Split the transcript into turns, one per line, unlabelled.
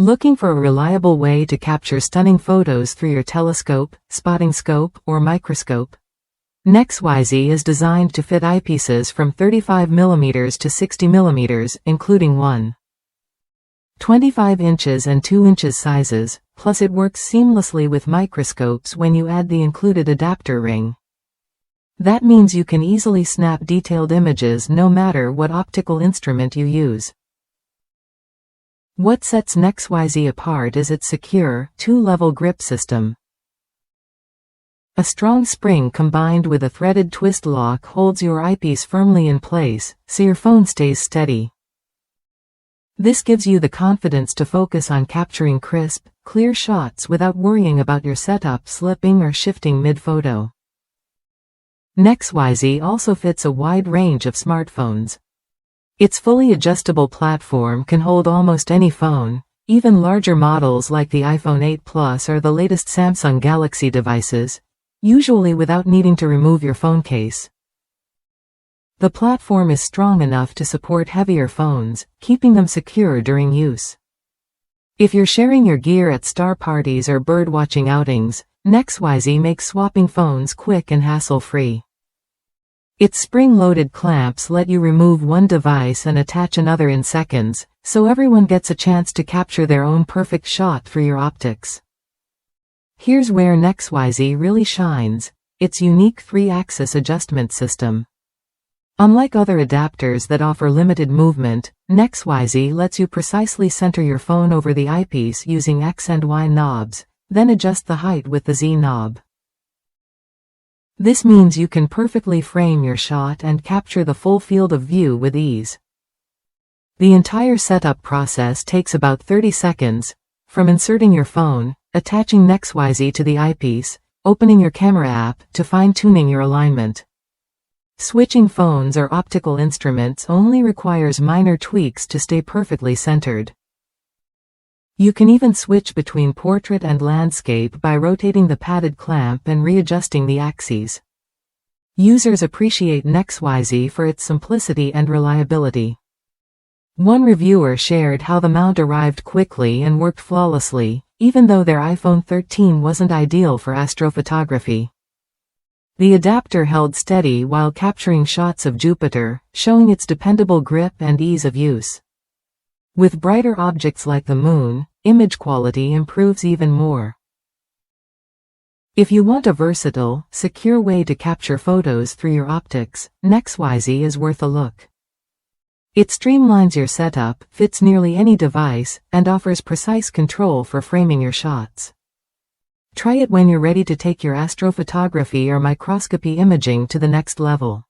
Looking for a reliable way to capture stunning photos through your telescope, spotting scope, or microscope? NextYZ is designed to fit eyepieces from 35mm to 60mm, including 1.25 inches and 2 inches sizes, plus it works seamlessly with microscopes when you add the included adapter ring. That means you can easily snap detailed images no matter what optical instrument you use. What sets NextYZ apart is its secure, two-level grip system. A strong spring combined with a threaded twist lock holds your eyepiece firmly in place, so your phone stays steady. This gives you the confidence to focus on capturing crisp, clear shots without worrying about your setup slipping or shifting mid-photo. NextYZ also fits a wide range of smartphones. Its fully adjustable platform can hold almost any phone, even larger models like the iPhone 8 Plus or the latest Samsung Galaxy devices, usually without needing to remove your phone case. The platform is strong enough to support heavier phones, keeping them secure during use. If you're sharing your gear at star parties or birdwatching outings, NextYZ makes swapping phones quick and hassle-free. Its spring-loaded clamps let you remove one device and attach another in seconds, so everyone gets a chance to capture their own perfect shot for your optics. Here's where NextYZ really shines: its unique 3-axis adjustment system. Unlike other adapters that offer limited movement, NextYZ lets you precisely center your phone over the eyepiece using X and Y knobs, then adjust the height with the Z knob. This means you can perfectly frame your shot and capture the full field of view with ease. The entire setup process takes about 30 seconds, from inserting your phone, attaching NextYZ to the eyepiece, opening your camera app, to fine-tuning your alignment. Switching phones or optical instruments only requires minor tweaks to stay perfectly centered. You can even switch between portrait and landscape by rotating the padded clamp and readjusting the axes. Users appreciate NextYZ for its simplicity and reliability. One reviewer shared how the mount arrived quickly and worked flawlessly, even though their iPhone 13 wasn't ideal for astrophotography. The adapter held steady while capturing shots of Jupiter, showing its dependable grip and ease of use. With brighter objects like the moon, image quality improves even more. If you want a versatile, secure way to capture photos through your optics, NextYZ is worth a look. It streamlines your setup, fits nearly any device, and offers precise control for framing your shots. Try it when you're ready to take your astrophotography or microscopy imaging to the next level.